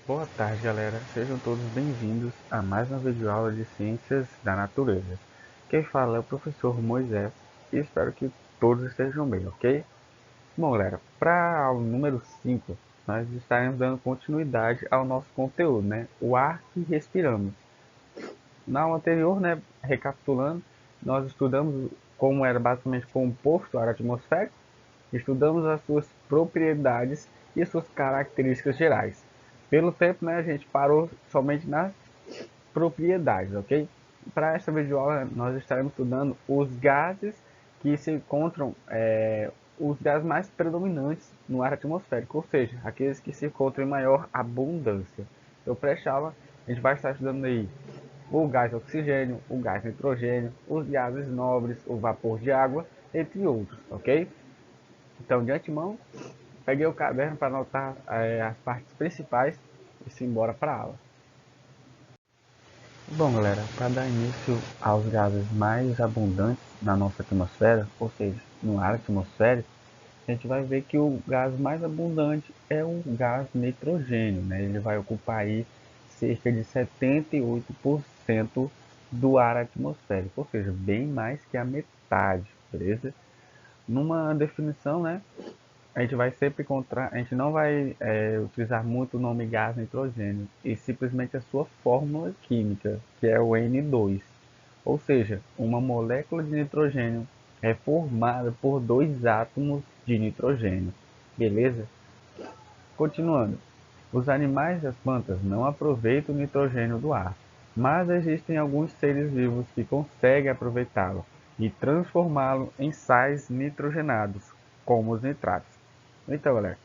Boa tarde, galera. Sejam todos bem-vindos a mais uma videoaula de Ciências da Natureza. Quem fala é o professor Moisés e espero que todos estejam bem, ok? Bom, galera, para a aula número 5, nós estaremos dando continuidade ao nosso conteúdo, né? O ar que respiramos. Na aula anterior, né, recapitulando, nós estudamos como era basicamente composto o ar atmosférico, estudamos as suas propriedades e as suas características gerais. Pelo tempo, né, a gente parou somente nas propriedades, ok? Para esta videoaula, nós estaremos estudando os gases que se encontram, os gases mais predominantes no ar atmosférico, ou seja, aqueles que se encontram em maior abundância. Então, preste aula, a gente vai estar estudando aí o gás oxigênio, o gás nitrogênio, os gases nobres, o vapor de água, entre outros, ok? Então, de antemão, peguei o caderno para anotar as partes principais e simbora para a aula. Bom, galera, para dar início aos gases mais abundantes na nossa atmosfera, ou seja, no ar atmosférico, a gente vai ver que o gás mais abundante é o gás nitrogênio, né? Ele vai ocupar aí cerca de 78% do ar atmosférico, ou seja, bem mais que a metade, beleza? Numa definição, né? A gente vai sempre encontrar, a gente não vai utilizar muito o nome gás nitrogênio e simplesmente a sua fórmula química, que é o N2. Ou seja, uma molécula de nitrogênio é formada por dois átomos de nitrogênio. Beleza? Continuando. Os animais e as plantas não aproveitam o nitrogênio do ar, mas existem alguns seres vivos que conseguem aproveitá-lo e transformá-lo em sais nitrogenados, como os nitratos. Então, galera,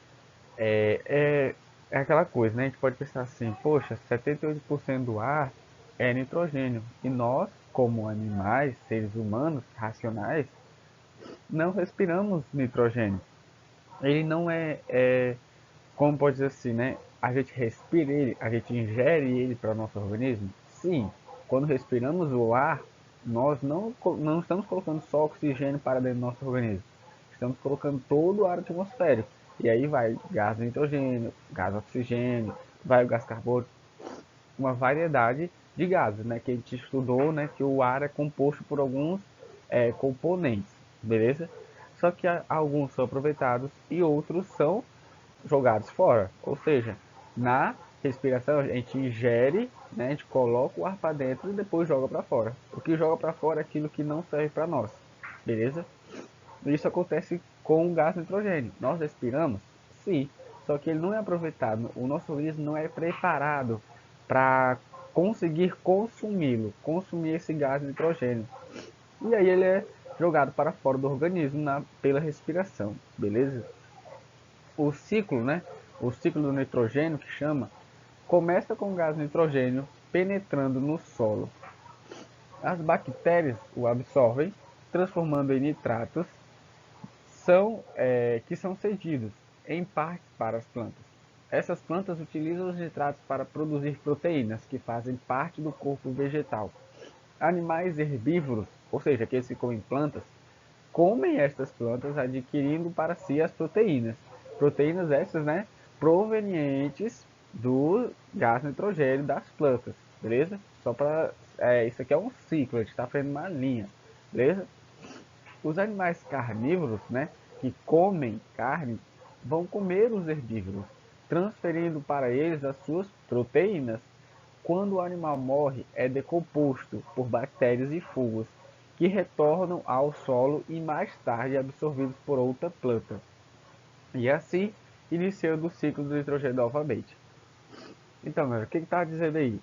é, é, é aquela coisa, né? A gente pode pensar assim, poxa, 78% do ar é nitrogênio. E nós, como animais, seres humanos, racionais, não respiramos nitrogênio. Ele não como pode dizer assim, né? A gente respira ele, a gente ingere ele para o nosso organismo? Sim. Quando respiramos o ar, nós não estamos colocando só oxigênio para dentro do nosso organismo. Estamos colocando todo o ar atmosférico. E aí vai gás nitrogênio, gás oxigênio, vai o gás carbônico, uma variedade de gases, né? Que a gente estudou, né? Que o ar é composto por alguns componentes, beleza? Só que alguns são aproveitados e outros são jogados fora. Ou seja, na respiração a gente ingere, né, a gente coloca o ar para dentro e depois joga para fora. O que joga para fora é aquilo que não serve para nós, beleza? Isso acontece com o gás nitrogênio. Nós respiramos? Sim, só que ele não é aproveitado. O nosso organismo não é preparado para conseguir consumir esse gás nitrogênio. E aí ele é jogado para fora do organismo pela respiração, beleza? O ciclo, né? O ciclo do nitrogênio, que chama, começa com o gás nitrogênio penetrando no solo. As bactérias o absorvem, transformando em nitratos, que são cedidos, em parte, para as plantas. Essas plantas utilizam os nitratos para produzir proteínas, que fazem parte do corpo vegetal. Animais herbívoros, ou seja, aqueles que comem plantas, comem estas plantas adquirindo para si as proteínas. Proteínas essas, né, provenientes do gás nitrogênio das plantas, beleza? Só para isso aqui é um ciclo, a gente está fazendo uma linha, beleza? Os animais carnívoros, né, que comem carne, vão comer os herbívoros, transferindo para eles as suas proteínas. Quando o animal morre, é decomposto por bactérias e fungos, que retornam ao solo e mais tarde absorvidos por outra planta. E assim, iniciando o ciclo do nitrogênio novamente. Então, galera, o que está dizendo aí?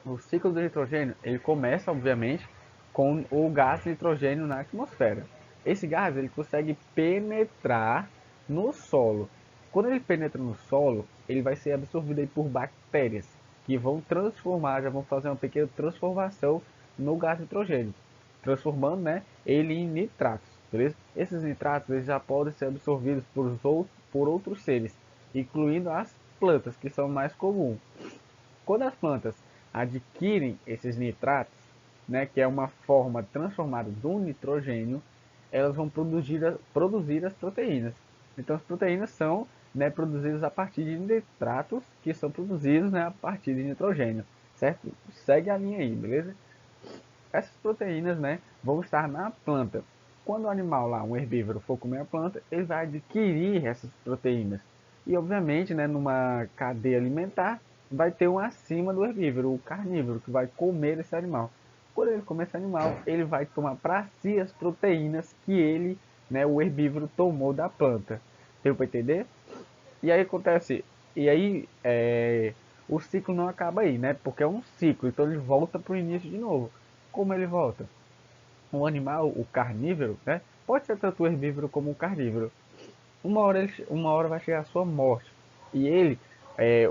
O ciclo do nitrogênio, ele começa, obviamente, com o gás nitrogênio na atmosfera. Esse gás, ele consegue penetrar no solo. Quando ele penetra no solo, ele vai ser absorvido aí por bactérias, que vão transformar, já vão fazer uma pequena transformação no gás nitrogênio, transformando, né, ele em nitratos, beleza? Esses nitratos, eles já podem ser absorvidos por outros seres, incluindo as plantas, que são mais comuns. Quando as plantas adquirem esses nitratos, né, que é uma forma transformada do nitrogênio, elas vão produzir as proteínas. Então as proteínas são né, produzidos a partir de nitratos que são produzidos, né, a partir de nitrogênio, certo? Segue a linha aí, beleza? Essas proteínas, né, vão estar na planta. Quando o animal lá, um herbívoro, for comer a planta, ele vai adquirir essas proteínas. E obviamente, né, numa cadeia alimentar, vai ter um acima do herbívoro, o carnívoro, que vai comer esse animal. Quando ele comer esse animal, ele vai tomar para si as proteínas que ele, né, o herbívoro, tomou da planta. Deu para entender? E aí acontece, e aí o ciclo não acaba aí, né? Porque é um ciclo, então ele volta para o início de novo. Como ele volta? O animal, o carnívoro, né? Pode ser tanto o herbívoro como o carnívoro. Uma hora vai chegar a sua morte. E ele,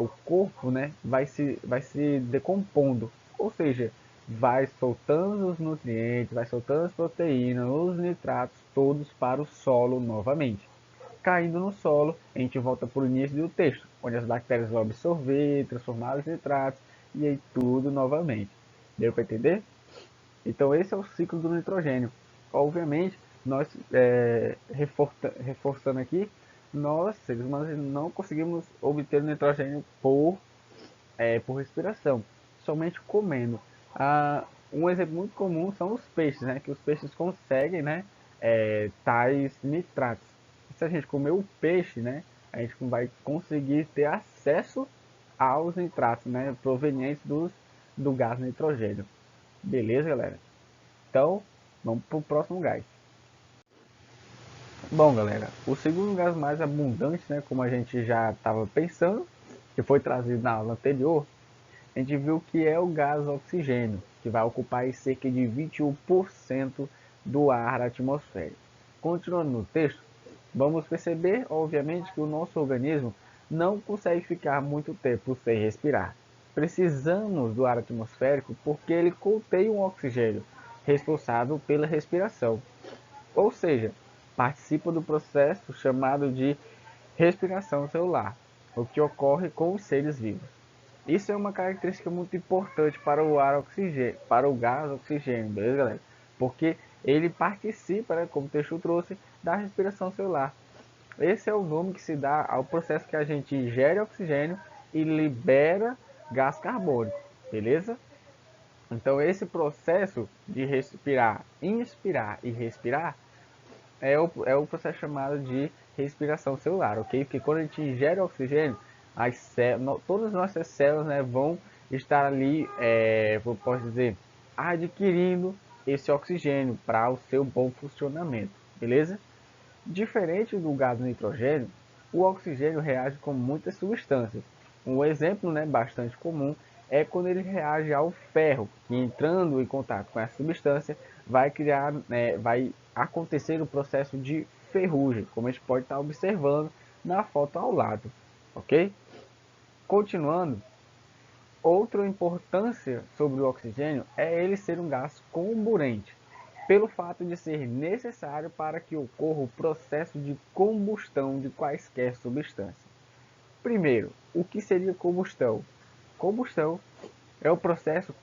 o corpo, né, vai se decompondo. Ou seja, vai soltando os nutrientes, vai soltando as proteínas, os nitratos todos para o solo novamente. Caindo no solo, a gente volta para o início do texto, onde as bactérias vão absorver, transformar os nitratos e aí tudo novamente. Deu para entender? Então esse é o ciclo do nitrogênio. Obviamente, nós reforçando aqui, nós seres humanos não conseguimos obter o nitrogênio por respiração, somente comendo. Um exemplo muito comum são os peixes, né? Que os peixes conseguem, né, tais nitratos. Se a gente comer o peixe, né, a gente vai conseguir ter acesso aos nitratos, né, provenientes do gás nitrogênio. Beleza, galera? Então, vamos para o próximo gás. Bom, galera, o segundo gás mais abundante, né, como a gente já estava pensando, que foi trazido na aula anterior, a gente viu que é o gás oxigênio, que vai ocupar cerca de 21% do ar atmosférico. Continuando no texto, vamos perceber, obviamente, que o nosso organismo não consegue ficar muito tempo sem respirar. Precisamos do ar atmosférico porque ele contém um oxigênio responsável pela respiração, ou seja, participa do processo chamado de respiração celular, o que ocorre com os seres vivos. Isso é uma característica muito importante para o ar oxigênio, para o gás oxigênio, beleza, galera? Porque ele participa, né, como o texto trouxe, da respiração celular. Esse é o nome que se dá ao processo que a gente ingere oxigênio e libera gás carbônico, beleza? Então esse processo de respirar, inspirar e respirar é o processo chamado de respiração celular, ok? Porque quando a gente ingere oxigênio, todas as nossas células, né, vão estar ali, eu posso dizer, adquirindo esse oxigênio para o seu bom funcionamento, beleza? Diferente do gás nitrogênio, o oxigênio reage com muitas substâncias. Um exemplo, né, bastante comum é quando ele reage ao ferro, que entrando em contato com essa substância vai acontecer o processo de ferrugem, como a gente pode estar observando na foto ao lado, ok? Continuando, outra importância sobre o oxigênio é ele ser um gás comburente, pelo fato de ser necessário para que ocorra o processo de combustão de quaisquer substâncias. Primeiro, o que seria combustão? Combustão é o processo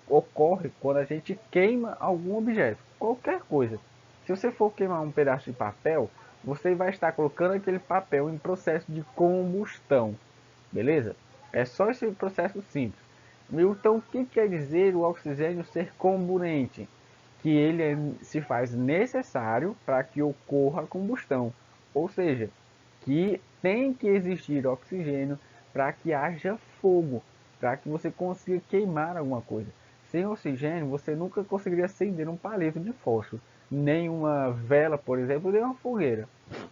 ocorre quando a gente queima algum objeto, qualquer coisa. Se você for queimar um pedaço de papel, você vai estar colocando aquele papel em processo de combustão, beleza? É só esse processo simples. Então, o que quer dizer o oxigênio ser comburente? Que ele se faz necessário para que ocorra a combustão, ou seja, que tem que existir oxigênio para que haja fogo, para que você consiga queimar alguma coisa. Sem oxigênio, você nunca conseguiria acender um palito de fósforo, nem uma vela, por exemplo, nem uma fogueira,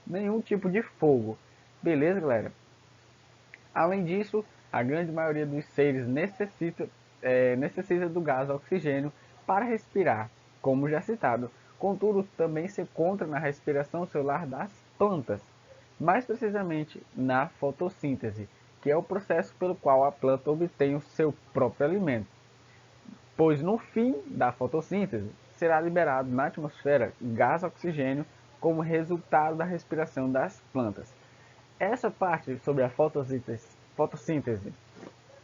nenhum tipo de fogo. Beleza, galera? Além disso, a grande maioria dos seres necessita do gás oxigênio para respirar, como já citado. Contudo, também se encontra na respiração celular das plantas, mais precisamente na fotossíntese, que é o processo pelo qual a planta obtém o seu próprio alimento. Pois no fim da fotossíntese será liberado na atmosfera gás oxigênio como resultado da respiração das plantas. Essa parte sobre a fotossíntese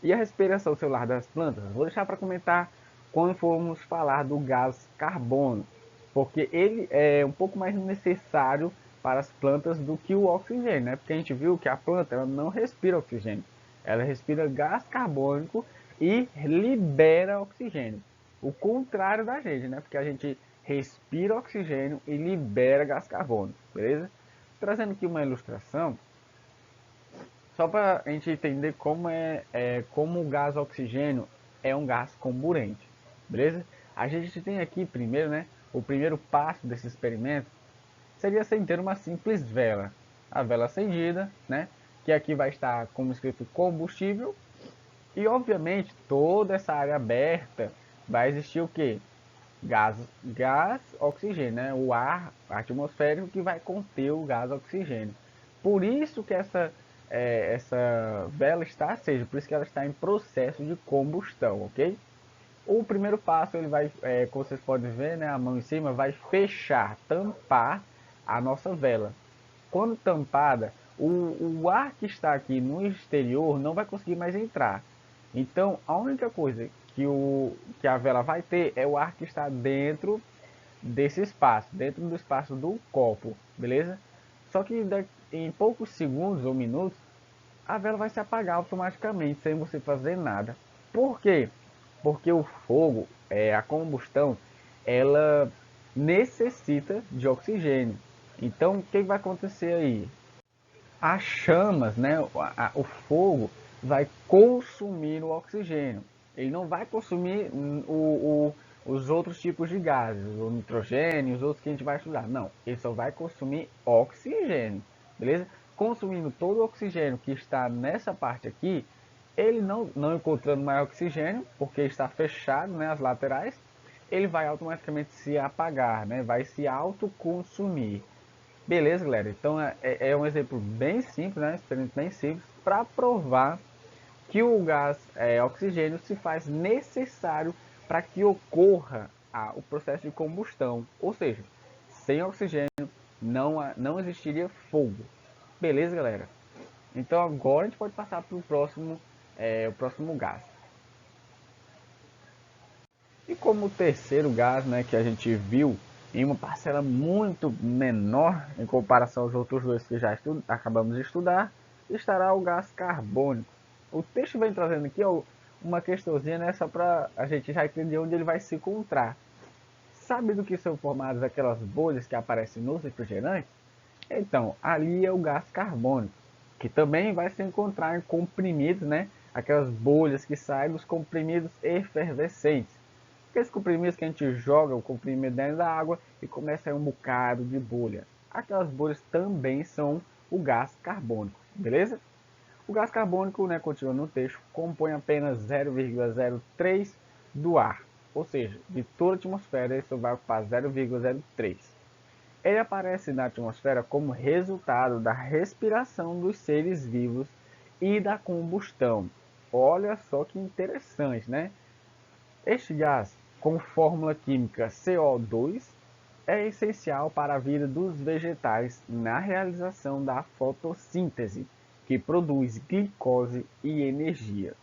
e a respiração celular das plantas, vou deixar para comentar quando formos falar do gás carbono, porque ele é um pouco mais necessário para as plantas do que o oxigênio, né? Porque a gente viu que a planta ela não respira oxigênio, ela respira gás carbônico e libera oxigênio. O contrário da gente, né? Porque a gente respira oxigênio e libera gás carbônico, beleza? Trazendo aqui uma ilustração, só para a gente entender como o gás oxigênio é um gás comburente, beleza? A gente tem aqui primeiro, né? O primeiro passo desse experimento seria acender uma simples vela. A vela acendida, né? Que aqui vai estar como escrito combustível. E obviamente toda essa área aberta vai existir o que? Gás, oxigênio, né? O ar atmosférico que vai conter o gás oxigênio. Por isso que essa vela está acesa, por isso que ela está em processo de combustão, ok? O primeiro passo, ele vai, como vocês podem ver, né, a mão em cima, vai fechar, tampar a nossa vela. Quando tampada, o ar que está aqui no exterior não vai conseguir mais entrar. Então, a única coisa que a vela vai ter é o ar que está dentro desse espaço, dentro do espaço do copo, beleza? Só que em poucos segundos ou minutos, a vela vai se apagar automaticamente, sem você fazer nada. Por quê? Porque o fogo, a combustão, ela necessita de oxigênio. Então, o que vai acontecer aí? As chamas, né, o fogo vai consumir o oxigênio. Ele não vai consumir os outros tipos de gases, o nitrogênio, os outros que a gente vai estudar. Não, ele só vai consumir oxigênio, beleza? Consumindo todo o oxigênio que está nessa parte aqui, ele não encontrando mais oxigênio, porque está fechado, né, as laterais, ele vai automaticamente se apagar, né, vai se autoconsumir. Beleza, galera? Então é um exemplo bem simples, né? Um experimento bem simples para provar que o gás oxigênio se faz necessário para que ocorra o processo de combustão. Ou seja, sem oxigênio não existiria fogo. Beleza, galera? Então agora a gente pode passar para o próximo gás. E como o terceiro gás, né, que a gente viu em uma parcela muito menor em comparação aos outros dois que já acabamos de estudar, estará o gás carbônico. O texto vem trazendo aqui uma questãozinha, né, só para a gente já entender onde ele vai se encontrar. Sabe do que são formadas aquelas bolhas que aparecem nos refrigerantes? Então, ali é o gás carbônico, que também vai se encontrar em comprimidos, né? Aquelas bolhas que saem dos comprimidos efervescentes. Aqueles comprimidos que a gente joga o comprimido dentro da água e começa a ir um bocado de bolha. Aquelas bolhas também são o gás carbônico, beleza? O gás carbônico, né, continuando no texto, compõe apenas 0,03 do ar, ou seja, de toda a atmosfera isso vai ocupar 0,03. Ele aparece na atmosfera como resultado da respiração dos seres vivos e da combustão. Olha só que interessante, né? Este gás, com fórmula química CO2, é essencial para a vida dos vegetais na realização da fotossíntese, que produz glicose e energia.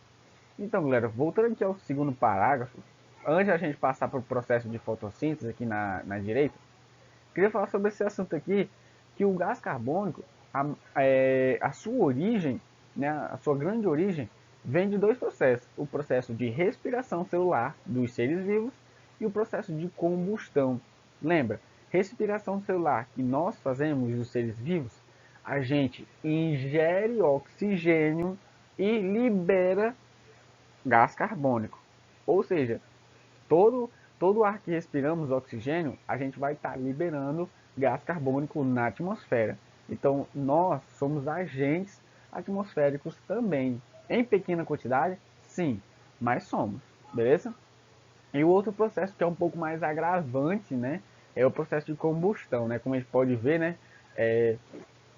Então, galera, voltando aqui ao segundo parágrafo, antes de a gente passar para o processo de fotossíntese aqui na direita, queria falar sobre esse assunto aqui, que o gás carbônico, a sua origem, né, a sua grande origem, vem de dois processos. O processo de respiração celular dos seres vivos e o processo de combustão. Lembra, respiração celular que nós fazemos dos seres vivos, a gente ingere oxigênio e libera gás carbônico. Ou seja, todo, todo ar que respiramos, oxigênio, a gente vai estar liberando gás carbônico na atmosfera. Então, nós somos agentes atmosféricos também. Em pequena quantidade, sim, mas somos, beleza? E o outro processo que é um pouco mais agravante, né, é o processo de combustão, né? Como a gente pode ver, né,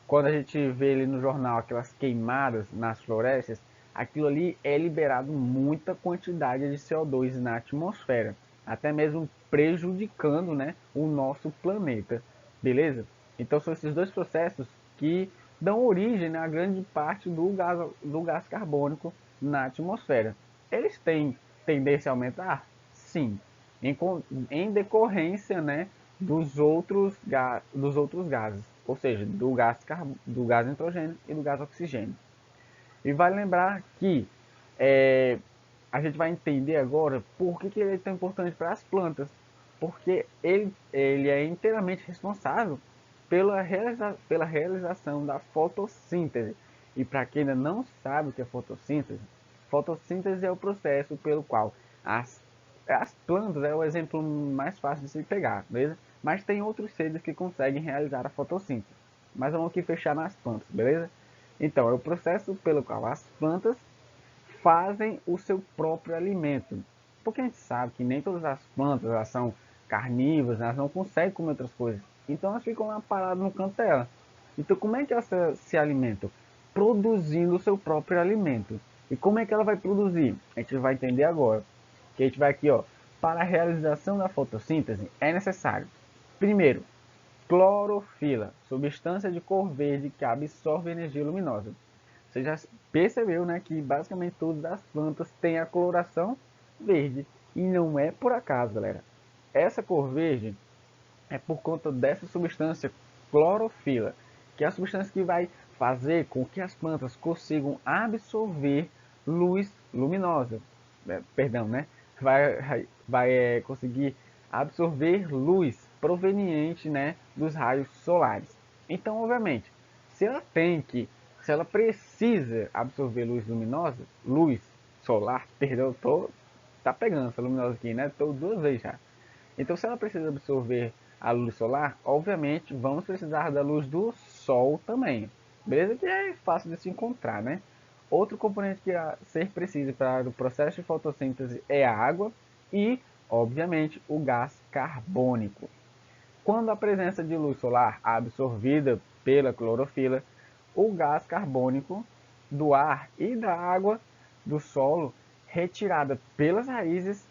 quando a gente vê ali no jornal aquelas queimadas nas florestas, aquilo ali é liberado muita quantidade de CO2 na atmosfera, até mesmo prejudicando, né, o nosso planeta, beleza? Então são esses dois processos que dão origem, né, a grande parte do gás carbônico na atmosfera. Eles têm tendência a aumentar? Sim, em decorrência, né, dos outros gases. ou seja, do gás nitrogênio e do gás oxigênio. E vale lembrar que a gente vai entender agora por que ele é tão importante para as plantas, porque ele é inteiramente responsável pela realização da fotossíntese. E para quem ainda não sabe o que é fotossíntese, fotossíntese é o processo pelo qual as plantas é o exemplo mais fácil de se pegar, beleza? Mas tem outros seres que conseguem realizar a fotossíntese. Mas vamos aqui fechar nas plantas, beleza? Então, é o processo pelo qual as plantas fazem o seu próprio alimento. Porque a gente sabe que nem todas as plantas elas são carnívoras, elas não conseguem comer outras coisas. Então elas ficam lá paradas no canto dela. Então como é que elas se alimentam? Produzindo o seu próprio alimento. E como é que ela vai produzir? A gente vai entender agora. Que a gente vai aqui, ó. Para a realização da fotossíntese é necessário, primeiro, clorofila, substância de cor verde que absorve energia luminosa. Você já percebeu, né, que basicamente todas as plantas têm a coloração verde. E não é por acaso, galera. Essa cor verde é por conta dessa substância clorofila, que é a substância que vai fazer com que as plantas consigam absorver luz luminosa. Perdão, né? Vai conseguir absorver luz proveniente, né, dos raios solares. Então, obviamente, se ela tem que, se ela precisa absorver luz luminosa, luz solar, perdão, tá pegando essa luminosa aqui, né? Tô duas vezes já. Então, se ela precisa absorver a luz solar, obviamente vamos precisar da luz do sol também. Beleza? Que é fácil de se encontrar, né? Outro componente que a ser preciso para o processo de fotossíntese é a água e, obviamente, o gás carbônico. Quando a presença de luz solar é absorvida pela clorofila, o gás carbônico do ar e da água do solo, retirada pelas raízes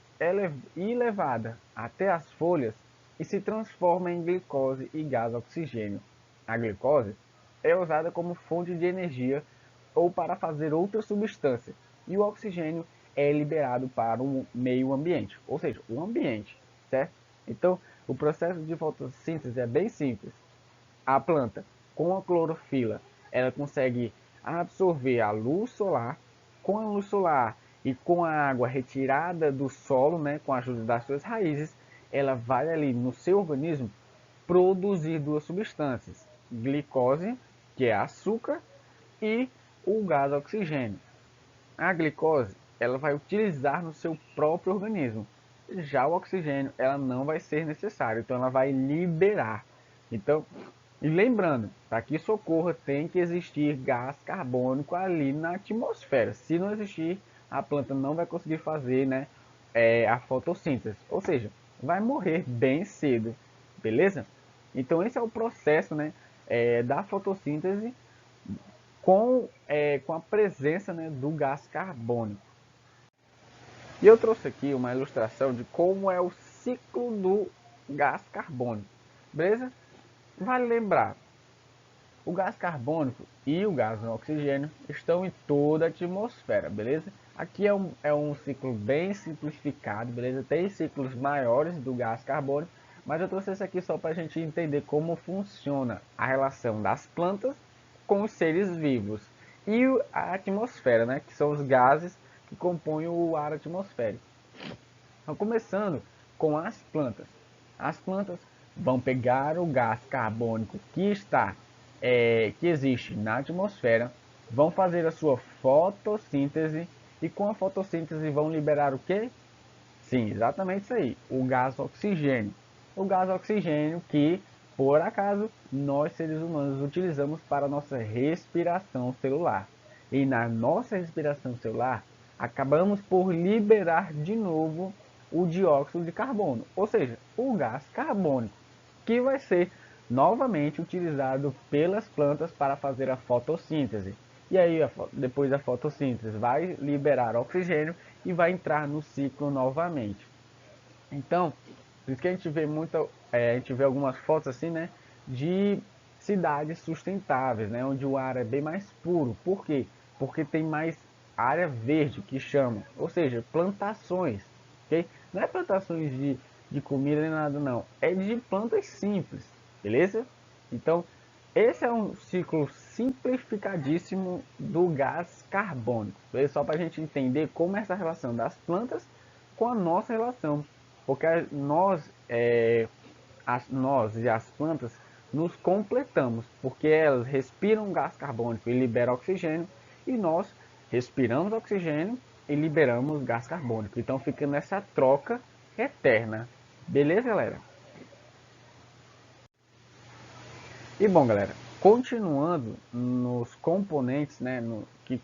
e levada até as folhas, e se transforma em glicose e gás oxigênio. A glicose é usada como fonte de energia ou para fazer outra substância, e o oxigênio é liberado para o meio ambiente, ou seja, o ambiente, certo? Então, o processo de fotossíntese é bem simples. A planta, com a clorofila, ela consegue absorver a luz solar. Com a luz solar e com a água retirada do solo, né, com a ajuda das suas raízes, ela vai ali no seu organismo produzir duas substâncias: glicose, que é açúcar, e o gás oxigênio. A glicose ela vai utilizar no seu próprio organismo. Já o oxigênio ela não vai ser necessário, então ela vai liberar. Então, e lembrando, para que isso ocorra tem que existir gás carbônico ali na atmosfera. Se não existir, a planta não vai conseguir fazer, né, a fotossíntese, ou seja, vai morrer bem cedo, beleza? Então esse é o processo, né, da fotossíntese com a presença, né, do gás carbônico. E eu trouxe aqui uma ilustração de como é o ciclo do gás carbônico, beleza? Vale lembrar, o gás carbônico e o gás oxigênio estão em toda a atmosfera, beleza? Aqui é um ciclo bem simplificado, beleza? Tem ciclos maiores do gás carbônico, mas eu trouxe esse aqui só para a gente entender como funciona a relação das plantas com os seres vivos e a atmosfera, né? Que são os gases que compõem o ar atmosférico. Então, começando com as plantas. As plantas vão pegar o gás carbônico que existe na atmosfera, vão fazer a sua fotossíntese e com a fotossíntese vão liberar o que? Sim, exatamente isso aí, o gás oxigênio. O gás oxigênio que, por acaso, nós seres humanos utilizamos para a nossa respiração celular. E na nossa respiração celular, acabamos por liberar de novo o dióxido de carbono, ou seja, o gás carbônico, que vai ser novamente utilizado pelas plantas para fazer a fotossíntese. E aí, depois da fotossíntese, vai liberar oxigênio e vai entrar no ciclo novamente. Então, por isso que a gente vê a gente vê algumas fotos assim, né, de cidades sustentáveis, né, onde o ar é bem mais puro. Por quê? Porque tem mais área verde, que chamam, ou seja, plantações, ok? Não é plantações de comida nem nada, não. É de plantas simples, beleza? Então, Esse é um ciclo simplificadíssimo do gás carbônico. Só para a gente entender como é essa relação das plantas com a nossa relação. Porque nós e as plantas nos completamos, porque elas respiram gás carbônico e liberam oxigênio, e nós respiramos oxigênio e liberamos gás carbônico. Então fica nessa troca eterna. Beleza, galera? E bom, galera, continuando nos componentes, né, que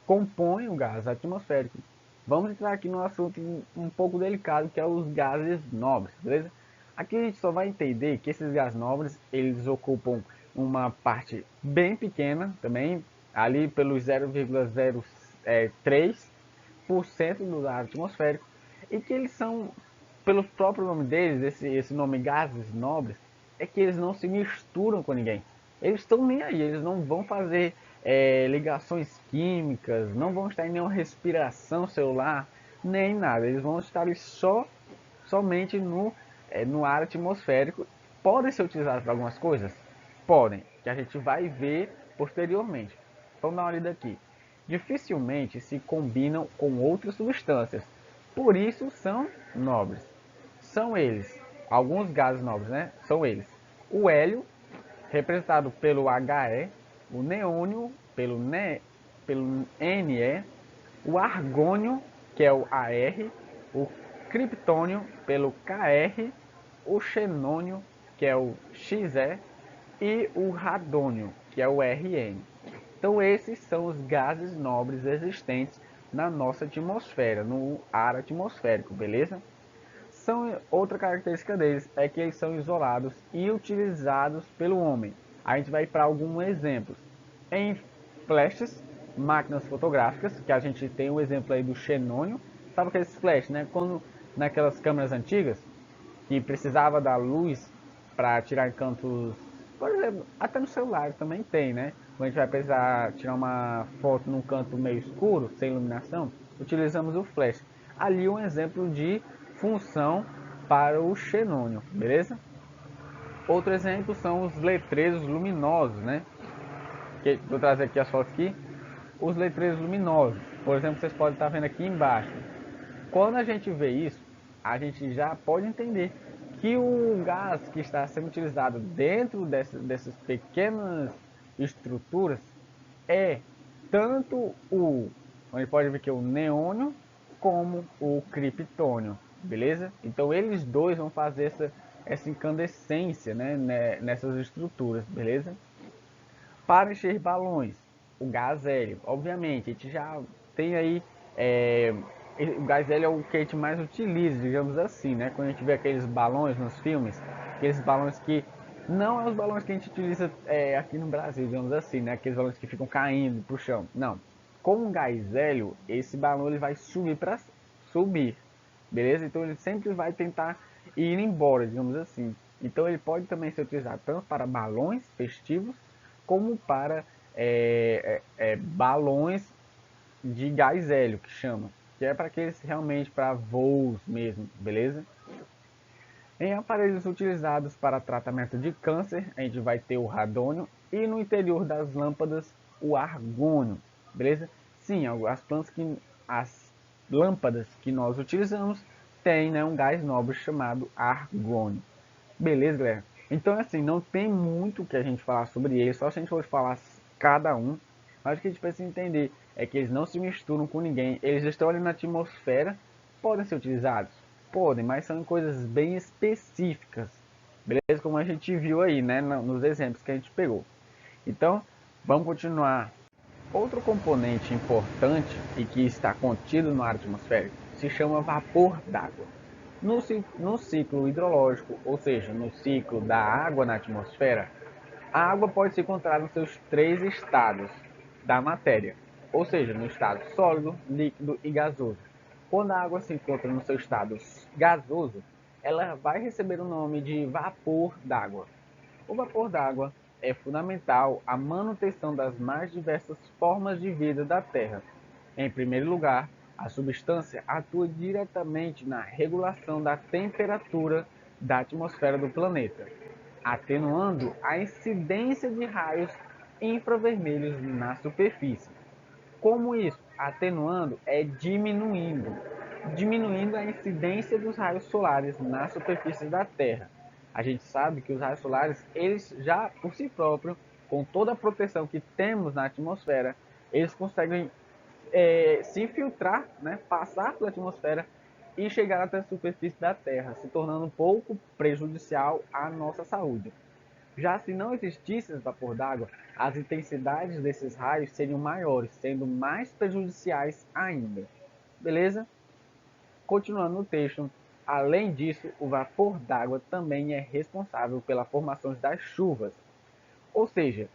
compõem o gás atmosférico, vamos entrar aqui num assunto um pouco delicado, que é os gases nobres, beleza? Aqui a gente só vai entender que esses gases nobres, eles ocupam uma parte bem pequena também, ali pelos 0,03% do ar atmosférico, e que eles são, pelo próprio nome deles, esse nome gases nobres, é que eles não se misturam com ninguém. Eles estão nem aí, eles não vão fazer ligações químicas, não vão estar em nenhuma respiração celular, nem nada. Eles vão estar ali somente no ar atmosférico. Podem ser utilizados para algumas coisas? Podem, que a gente vai ver posteriormente. Vamos dar uma olhada aqui. Dificilmente se combinam com outras substâncias, por isso são nobres. São eles, alguns gases nobres, né? São eles: o hélio, representado pelo He, o neônio pelo Ne, o argônio, que é o Ar, o criptônio pelo Kr, o xenônio, que é o Xe, e o radônio, que é o Rn. Então esses são os gases nobres existentes na nossa atmosfera, no ar atmosférico, beleza? Outra característica deles é que eles são isolados e utilizados pelo homem. A gente vai para alguns exemplos. Em flashes, máquinas fotográficas, que a gente tem um exemplo aí do xenônio. Sabe aqueles flashes, né? Quando naquelas câmeras antigas que precisava da luz para tirar cantos, por exemplo, até no celular também tem, né? Quando a gente vai precisar tirar uma foto num canto meio escuro, sem iluminação, utilizamos o flash. Ali um exemplo de função para o xenônio, beleza? Outro exemplo são os letreiros luminosos, né? Vou trazer aqui as fotos aqui. Os letreiros luminosos, por exemplo, vocês podem estar vendo aqui embaixo. Quando a gente vê isso, a gente já pode entender que o gás que está sendo utilizado dentro dessas pequenas estruturas é tanto a gente pode ver que é o neônio como o criptônio, beleza? Então eles dois vão fazer essa incandescência, né, nessas estruturas, beleza? Para encher balões, o gás hélio, obviamente, a gente já tem aí, o gás hélio é o que a gente mais utiliza, digamos assim, né? Quando a gente vê aqueles balões nos filmes, aqueles balões que não é os balões que a gente utiliza aqui no Brasil, digamos assim, né? Aqueles balões que ficam caindo pro chão. Não. Com o gás hélio, esse balão ele vai subir, beleza? Então ele sempre vai tentar ir embora, digamos assim. Então ele pode também ser utilizado tanto para balões festivos como para balões de gás hélio, que chama, que é para aqueles realmente para voos mesmo, beleza? Em aparelhos utilizados para tratamento de câncer, a gente vai ter o radônio e no interior das lâmpadas o argônio, beleza? Sim, as lâmpadas que nós utilizamos têm, né, um gás nobre chamado argônio. Beleza, galera? Então, assim, não tem muito o que a gente falar sobre eles, só se a gente for falar cada um. Mas o que a gente precisa entender é que eles não se misturam com ninguém, eles estão ali na atmosfera, podem ser utilizados? Podem, mas são coisas bem específicas, beleza? Como a gente viu aí, né, nos exemplos que a gente pegou. Então, vamos continuar. Outro componente importante e que está contido no ar atmosférico se chama vapor d'água. No ciclo hidrológico, ou seja, no ciclo da água na atmosfera, a água pode se encontrar nos seus três estados da matéria, ou seja, no estado sólido, líquido e gasoso. Quando a água se encontra no seu estado gasoso, ela vai receber o nome de vapor d'água. O vapor d'água é fundamental à manutenção das mais diversas formas de vida da Terra. Em primeiro lugar, a substância atua diretamente na regulação da temperatura da atmosfera do planeta. atenuando a incidência de raios infravermelhos na superfície. Como isso? Atenuando é diminuindo a incidência dos raios solares na superfície da Terra. A gente sabe que os raios solares, eles já por si próprios, com toda a proteção que temos na atmosfera, eles conseguem se infiltrar, né, passar pela atmosfera e chegar até a superfície da Terra, se tornando um pouco prejudicial à nossa saúde. Já se não existisse esse vapor d'água, as intensidades desses raios seriam maiores, sendo mais prejudiciais ainda. Beleza? Continuando no texto, além disso, o vapor d'água também é responsável pela formação das chuvas, ou seja,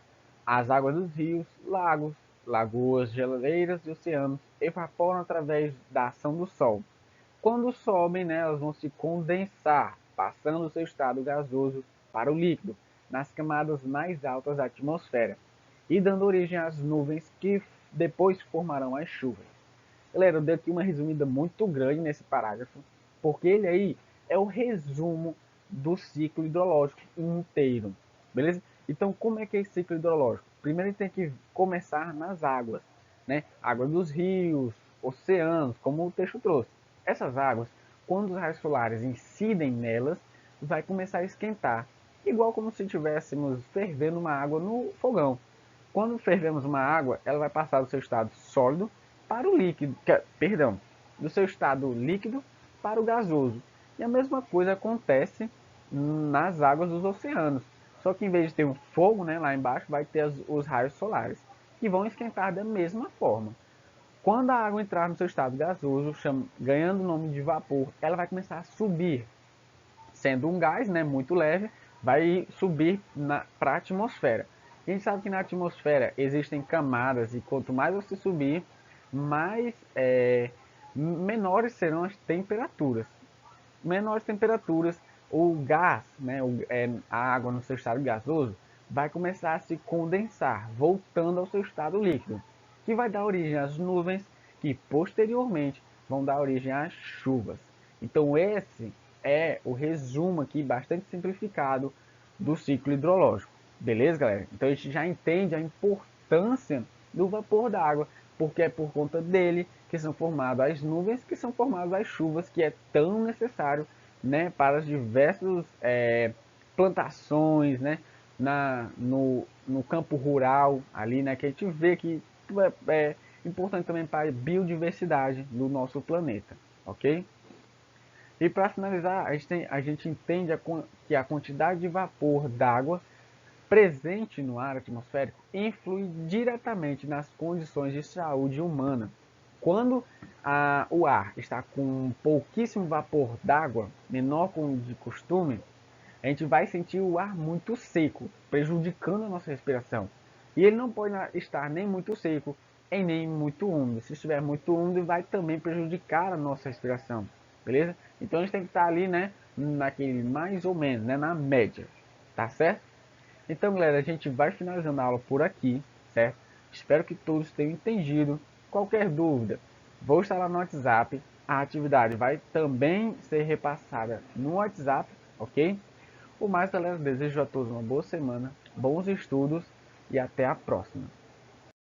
as águas dos rios, lagos, lagoas, geleiras e oceanos evaporam através da ação do Sol. Quando sobem, né, elas vão se condensar, passando do seu estado gasoso para o líquido, nas camadas mais altas da atmosfera, e dando origem às nuvens que depois formarão as chuvas. Galera, eu dei aqui uma resumida muito grande nesse parágrafo, porque ele aí é o resumo do ciclo hidrológico inteiro, beleza? Então, como é que é esse ciclo hidrológico? Primeiro, ele tem que começar nas águas, né? Água dos rios, oceanos, como o texto trouxe. Essas águas, quando os raios solares incidem nelas, vai começar a esquentar, igual como se estivéssemos fervendo uma água no fogão. Quando fervemos uma água, ela vai passar do seu estado sólido para o líquido, perdão, do seu estado líquido para o gasoso. E a mesma coisa acontece nas águas dos oceanos. Só que em vez de ter um fogo, né, lá embaixo, vai ter os raios solares, que vão esquentar da mesma forma. Quando a água entrar no seu estado gasoso, ganhando o nome de vapor, ela vai começar a subir. Sendo um gás, né, muito leve, vai subir para a atmosfera. A gente sabe que na atmosfera existem camadas e quanto mais você subir, mais menores serão as temperaturas. Menores temperaturas, o gás, né, a água no seu estado gasoso, vai começar a se condensar, voltando ao seu estado líquido, que vai dar origem às nuvens, que posteriormente vão dar origem às chuvas. Então esse é o resumo aqui, bastante simplificado, do ciclo hidrológico. Beleza, galera? Então a gente já entende a importância do vapor d'água, porque é por conta dele que são formadas as nuvens, que são formadas as chuvas, que é tão necessário, né, para as diversas plantações, né, no campo rural ali, né, que a gente vê que é importante também para a biodiversidade do nosso planeta, ok? E para finalizar, a gente entende que a quantidade de vapor d'água presente no ar atmosférico influi diretamente nas condições de saúde humana. Quando o ar está com pouquíssimo vapor d'água, menor como de costume, a gente vai sentir o ar muito seco, prejudicando a nossa respiração. E ele não pode estar nem muito seco e nem muito úmido. Se estiver muito úmido, vai também prejudicar a nossa respiração, beleza? Então a gente tem que estar ali, né, naquele mais ou menos, né, na média, tá certo? Então, galera, a gente vai finalizando a aula por aqui, certo? Espero que todos tenham entendido. Qualquer dúvida, vou estar lá no WhatsApp. A atividade vai também ser repassada no WhatsApp, ok? O mais, galera, desejo a todos uma boa semana, bons estudos e até a próxima.